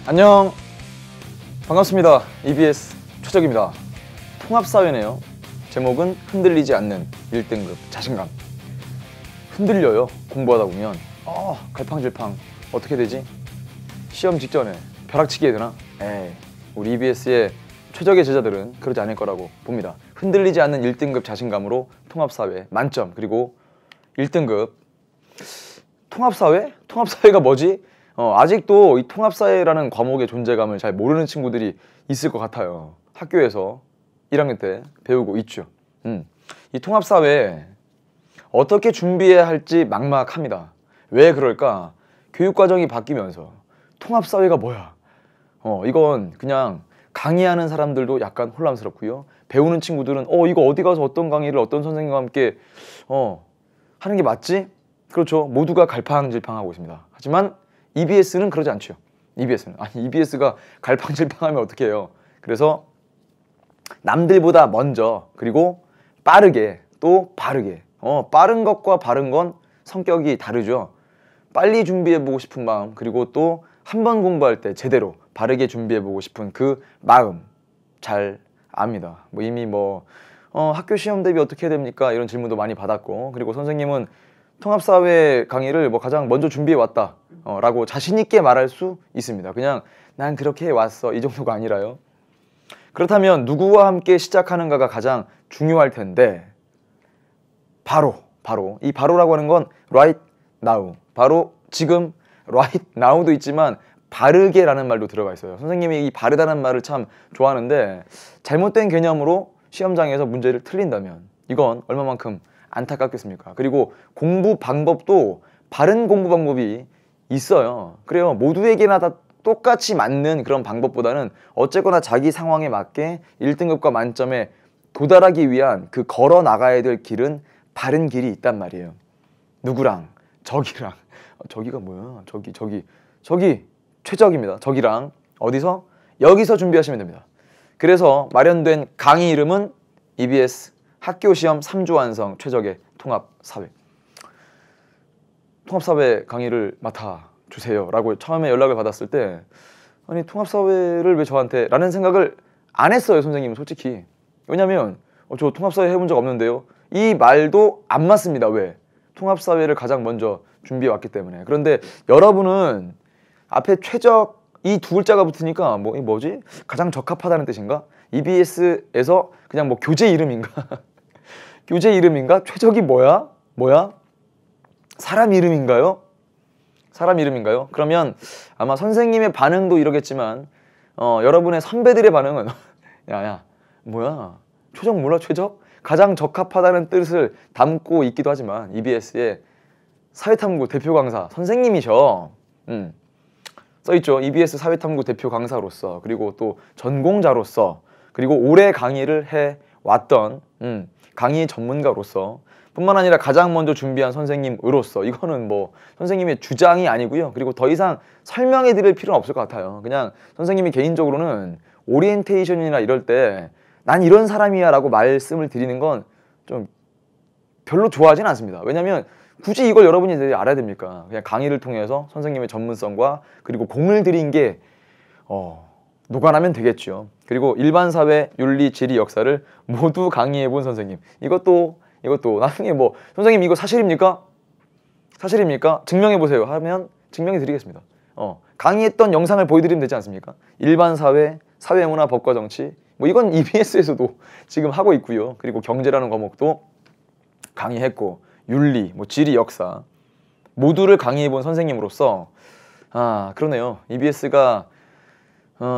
안녕, 반갑습니다. EBS 최적입니다. 통합사회네요. 제목은 흔들리지 않는 1등급 자신감. 흔들려요, 공부하다 보면. 갈팡질팡. 어떻게 되지? 시험 직전에 벼락치기 해야 되나? 에이, 우리 EBS의 최적의 제자들은 그러지 않을 거라고 봅니다. 흔들리지 않는 1등급 자신감으로 통합사회 만점. 그리고 1등급 통합사회? 통합사회가 뭐지? 아직도 이 통합사회라는 과목의 존재감을 잘 모르는 친구들이 있을 것 같아요. 학교에서 1학년 때 배우고 있죠. 이 통합사회 어떻게 준비해야 할지 막막합니다. 왜 그럴까? 교육과정이 바뀌면서 통합사회가 뭐야? 이건 그냥 강의하는 사람들도 약간 혼란스럽고요. 배우는 친구들은 이거 어디 가서 어떤 강의를 어떤 선생님과 함께 하는 게 맞지? 그렇죠. 모두가 갈팡질팡하고 있습니다. 하지만 EBS는 그러지 않죠. EBS가 갈팡질팡하면 어떻게 해요? 그래서 남들보다 먼저, 그리고 빠르게, 또 바르게. 빠른 것과 바른 건 성격이 다르죠. 빨리 준비해보고 싶은 마음, 그리고 또 한 번 공부할 때 제대로 바르게 준비해보고 싶은 그 마음 잘 압니다. 이미 학교 시험 대비 어떻게 해야 됩니까? 이런 질문도 많이 받았고, 그리고 선생님은 통합사회 강의를 가장 먼저 준비해왔다 라고 자신있게 말할 수 있습니다. 그냥 난 그렇게 해왔어, 이 정도가 아니라요. 그렇다면 누구와 함께 시작하는가가 가장 중요할 텐데, 바로 이 바로라고 하는 건 right now, 바로 지금. right now도 있지만 바르게라는 말도 들어가 있어요. 선생님이 이 바르다는 말을 참 좋아하는데, 잘못된 개념으로 시험장에서 문제를 틀린다면 이건 얼마만큼 안타깝겠습니까? 그리고 공부 방법도 바른 공부 방법이 있어요. 그래요. 모두에게나 다 똑같이 맞는 그런 방법보다는 어쨌거나 자기 상황에 맞게 1등급과 만점에 도달하기 위한 그 걸어 나가야 될 길은 바른 길이 있단 말이에요. 누구랑? 저기랑. 저기가 뭐야? 저기 최적입니다. 저기랑 어디서? 여기서 준비하시면 됩니다. 그래서 마련된 강의 이름은 EBS 학교시험 3주 완성 최적의 통합사회. 통합사회 강의를 맡아주세요 라고 처음에 연락을 받았을 때, 아니 통합사회를 왜 저한테? 라는 생각을 안 했어요, 선생님은 솔직히. 왜냐면 저 통합사회 해본 적 없는데요, 이 말도 안 맞습니다. 왜? 통합사회를 가장 먼저 준비해 왔기 때문에. 그런데 여러분은 앞에 최적 이 두 글자가 붙으니까 뭐지? 가장 적합하다는 뜻인가? EBS에서 그냥 교재 이름인가? 교재 이름인가? 최적이 뭐야? 사람 이름인가요? 사람 이름인가요? 그러면 아마 선생님의 반응도 이러겠지만 여러분의 선배들의 반응은 야 뭐야? 최적 몰라? 최적? 가장 적합하다는 뜻을 담고 있기도 하지만 EBS의 사회탐구 대표 강사 선생님이셔. 써있죠. EBS 사회탐구 대표 강사로서, 그리고 또 전공자로서, 그리고 오래 강의를 해왔던 강의 전문가로서 뿐만 아니라 가장 먼저 준비한 선생님으로서, 이거는 선생님의 주장이 아니고요. 그리고 더 이상 설명해 드릴 필요는 없을 것 같아요. 그냥 선생님이 개인적으로는 오리엔테이션이나 이럴 때 난 이런 사람이야 라고 말씀을 드리는 건 좀 별로 좋아하진 않습니다. 왜냐면 굳이 이걸 여러분이 알아야 됩니까? 그냥 강의를 통해서 선생님의 전문성과 그리고 공을 들인 게 녹아나면 되겠죠. 그리고 일반사회, 윤리, 지리, 역사를 모두 강의해본 선생님. 이것도 나중에 선생님 이거 사실입니까? 사실입니까? 증명해보세요 하면 증명해 드리겠습니다. 강의했던 영상을 보여드리면 되지 않습니까? 일반사회, 사회문화, 법과 정치, 이건 EBS에서도 지금 하고 있고요. 그리고 경제라는 과목도 강의했고, 윤리, 지리, 역사 모두를 강의해본 선생님으로서 그러네요. EBS가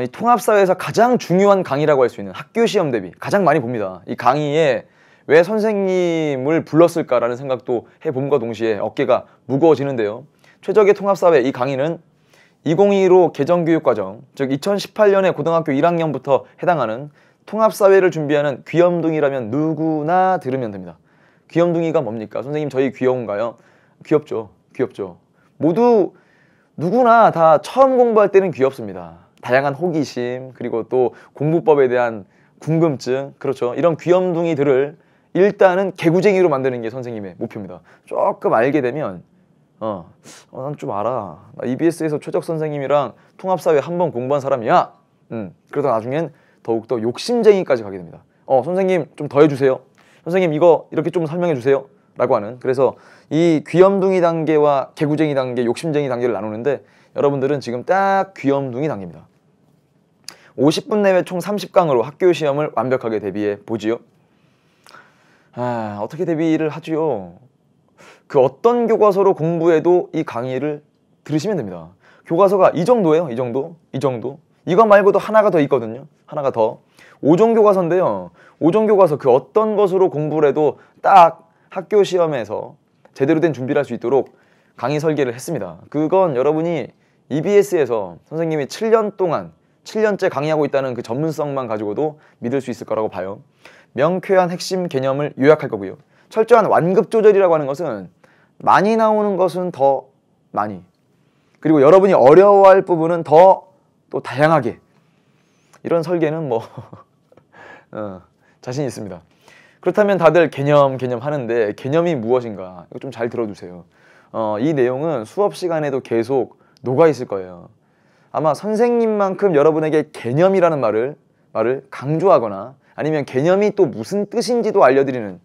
이 통합사회에서 가장 중요한 강의라고 할 수 있는, 학교 시험 대비 가장 많이 봅니다. 이 강의에 왜 선생님을 불렀을까라는 생각도 해봄과 동시에 어깨가 무거워지는데요. 최적의 통합사회 이 강의는 2025 개정교육과정, 즉 2018년에 고등학교 1학년부터 해당하는 통합사회를 준비하는 귀염둥이라면 누구나 들으면 됩니다. 귀염둥이가 뭡니까? 선생님 저희 귀여운가요? 귀엽죠. 모두 누구나 다 처음 공부할 때는 귀엽습니다. 다양한 호기심, 그리고 또 공부법에 대한 궁금증, 그렇죠. 이런 귀염둥이들을 일단은 개구쟁이로 만드는 게 선생님의 목표입니다. 조금 알게 되면 난 좀 알아. 나 EBS에서 최적 선생님이랑 통합사회 한 번 공부한 사람이야. 그러다 나중엔 더욱더 욕심쟁이까지 가게 됩니다. 선생님 좀 더 해주세요. 선생님 이거 이렇게 좀 설명해 주세요. 라고 하는. 그래서 이 귀염둥이 단계와 개구쟁이 단계, 욕심쟁이 단계를 나누는데 여러분들은 지금 딱 귀염둥이 단계입니다. 50분 내외 총 30강으로 학교 시험을 완벽하게 대비해 보지요. 어떻게 대비를 하지요? 그 어떤 교과서로 공부해도 이 강의를 들으시면 됩니다. 교과서가 이 정도예요. 이 정도. 이거 말고도 하나가 더 있거든요. 하나가 더. 5종 교과서인데요. 5종 교과서 그 어떤 것으로 공부를 해도 딱 학교 시험에서 제대로 된 준비를 할 수 있도록 강의 설계를 했습니다. 그건 여러분이 EBS에서 선생님이 7년 동안 7년째 강의하고 있다는 그 전문성만 가지고도 믿을 수 있을 거라고 봐요. 명쾌한 핵심 개념을 요약할 거고요. 철저한 완급 조절이라고 하는 것은 많이 나오는 것은 더 많이, 그리고 여러분이 어려워할 부분은 더 또 다양하게, 이런 설계는 뭐 자신 있습니다. 그렇다면 다들 개념 하는데 개념이 무엇인가 이거 좀 잘 들어주세요. 이 내용은 수업 시간에도 계속 녹아 있을 거예요. 아마 선생님만큼 여러분에게 개념이라는 말을 강조하거나 아니면 개념이 또 무슨 뜻인지도 알려드리는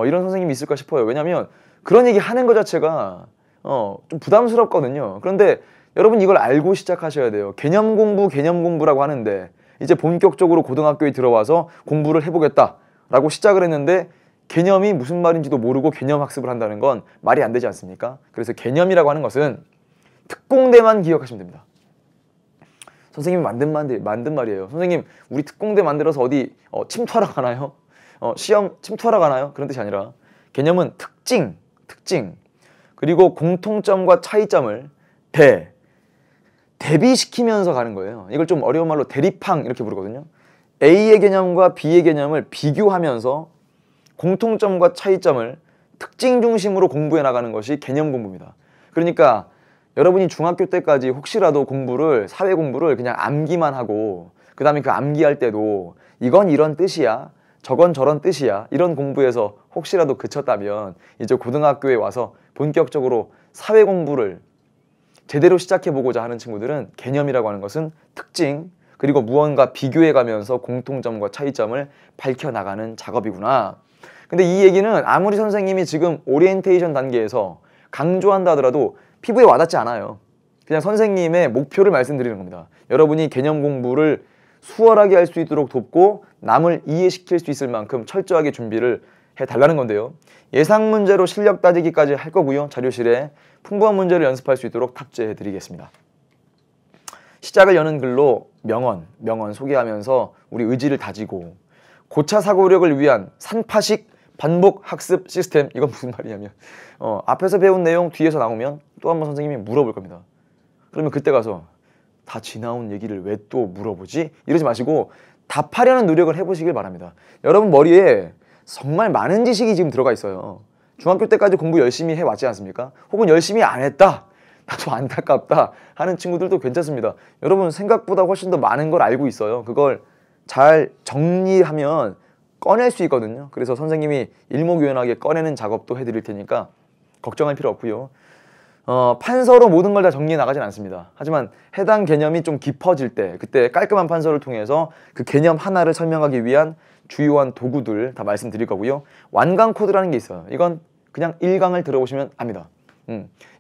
이런 선생님이 있을까 싶어요. 왜냐하면 그런 얘기 하는 것 자체가 좀 부담스럽거든요. 그런데 여러분 이걸 알고 시작하셔야 돼요. 개념 공부라고 하는데 이제 본격적으로 고등학교에 들어와서 공부를 해보겠다라고 시작을 했는데 개념이 무슨 말인지도 모르고 개념 학습을 한다는 건 말이 안 되지 않습니까? 그래서 개념이라고 하는 것은 특공대만 기억하시면 됩니다. 선생님이 만든 말이에요. 선생님 우리 특공대 만들어서 어디 침투하러 가나요? 시험 침투하러 가나요? 그런 뜻이 아니라 개념은 특징 그리고 공통점과 차이점을 대비시키면서 가는 거예요. 이걸 좀 어려운 말로 대립항 이렇게 부르거든요. A의 개념과 B의 개념을 비교하면서 공통점과 차이점을 특징 중심으로 공부해 나가는 것이 개념 공부입니다. 그러니까 여러분이 중학교 때까지 혹시라도 사회 공부를 그냥 암기만 하고 그 다음에 그 암기할 때도 이건 이런 뜻이야, 저건 저런 뜻이야, 이런 공부에서 혹시라도 그쳤다면 이제 고등학교에 와서 본격적으로 사회 공부를 제대로 시작해보고자 하는 친구들은 개념이라고 하는 것은 특징, 그리고 무언가 비교해가면서 공통점과 차이점을 밝혀나가는 작업이구나. 근데 이 얘기는 아무리 선생님이 지금 오리엔테이션 단계에서 강조한다 하더라도 피부에 와닿지 않아요. 그냥 선생님의 목표를 말씀드리는 겁니다. 여러분이 개념 공부를 수월하게 할 수 있도록 돕고 남을 이해시킬 수 있을 만큼 철저하게 준비를 해달라는 건데요. 예상 문제로 실력 따지기까지 할 거고요. 자료실에 풍부한 문제를 연습할 수 있도록 탑재해 드리겠습니다. 시작을 여는 글로 명언 소개하면서 우리 의지를 다지고 고차 사고력을 위한 산파식 반복 학습 시스템, 이건 무슨 말이냐면 앞에서 배운 내용 뒤에서 나오면 또 한 번 선생님이 물어볼 겁니다. 그러면 그때 가서 다 지나온 얘기를 왜 또 물어보지? 이러지 마시고 답하려는 노력을 해보시길 바랍니다. 여러분 머리에 정말 많은 지식이 지금 들어가 있어요. 중학교 때까지 공부 열심히 해왔지 않습니까? 혹은 열심히 안 했다, 나도 안타깝다 하는 친구들도 괜찮습니다. 여러분 생각보다 훨씬 더 많은 걸 알고 있어요. 그걸 잘 정리하면 꺼낼 수 있거든요. 그래서 선생님이 일목요연하게 꺼내는 작업도 해드릴 테니까 걱정할 필요 없고요. 판서로 모든 걸 다 정리해 나가진 않습니다. 하지만 해당 개념이 좀 깊어질 때 그때 깔끔한 판서를 통해서 그 개념 하나를 설명하기 위한 주요한 도구들 다 말씀드릴 거고요. 완강 코드라는 게 있어요. 이건 그냥 1강을 들어보시면 압니다.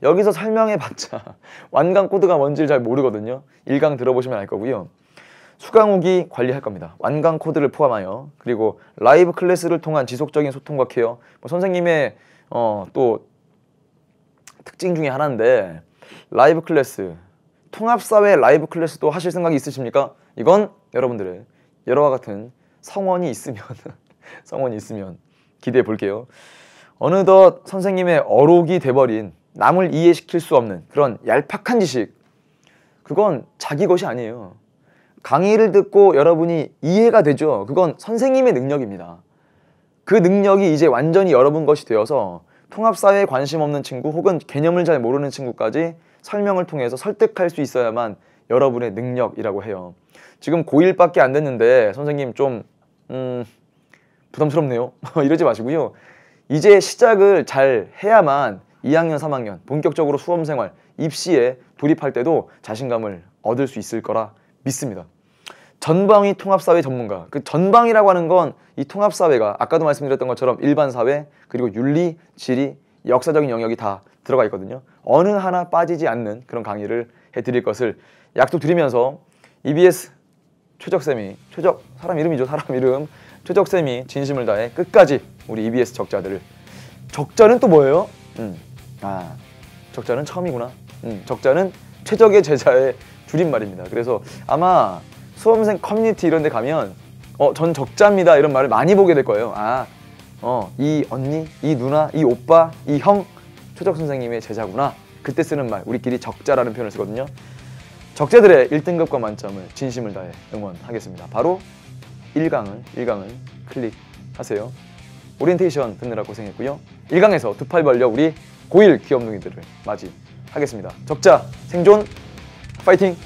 여기서 설명해봤자 완강 코드가 뭔지를 잘 모르거든요. 1강 들어보시면 알 거고요. 수강 후기 관리할 겁니다. 완강 코드를 포함하여. 그리고 라이브 클래스를 통한 지속적인 소통과 케어. 선생님의 또 특징 중에 하나인데 라이브 클래스, 통합사회 라이브 클래스도 하실 생각이 있으십니까? 이건 여러분들의 여러와 같은 성원이 있으면 기대해 볼게요. 어느덧 선생님의 어록이 돼버린 남을 이해시킬 수 없는 그런 얄팍한 지식, 그건 자기 것이 아니에요. 강의를 듣고 여러분이 이해가 되죠. 그건 선생님의 능력입니다. 그 능력이 이제 완전히 여러분 것이 되어서 통합사회에 관심 없는 친구 혹은 개념을 잘 모르는 친구까지 설명을 통해서 설득할 수 있어야만 여러분의 능력이라고 해요. 지금 고1밖에 안 됐는데 선생님 좀 부담스럽네요. 이러지 마시고요. 이제 시작을 잘 해야만 2학년, 3학년 본격적으로 수험생활, 입시에 돌입할 때도 자신감을 얻을 수 있을 거라 믿습니다. 전방위 통합사회 전문가. 그 전방위라고 하는 건 이 통합사회가 아까도 말씀드렸던 것처럼 일반사회, 그리고 윤리, 지리, 역사적인 영역이 다 들어가 있거든요. 어느 하나 빠지지 않는 그런 강의를 해드릴 것을 약속드리면서 EBS 최적쌤이, 사람 이름이죠, 사람 이름. 최적쌤이 진심을 다해 끝까지 우리 EBS 적자들을. 적자는 또 뭐예요? 적자는 처음이구나. 적자는 최적의 제자의 줄임말입니다. 그래서 아마 수험생 커뮤니티 이런 데 가면 전 적자입니다 이런 말을 많이 보게 될 거예요. 이 언니, 이 누나, 이 오빠, 이 형 최적 선생님의 제자구나. 그때 쓰는 말, 우리끼리 적자라는 표현을 쓰거든요. 적자들의 1등급과 만점을 진심을 다해 응원하겠습니다. 바로 1강을 클릭하세요. 오리엔테이션 듣느라 고생했고요. 1강에서 두 팔 벌려 우리 고1 귀염둥이들을 맞이하겠습니다. 적자 생존 파이팅!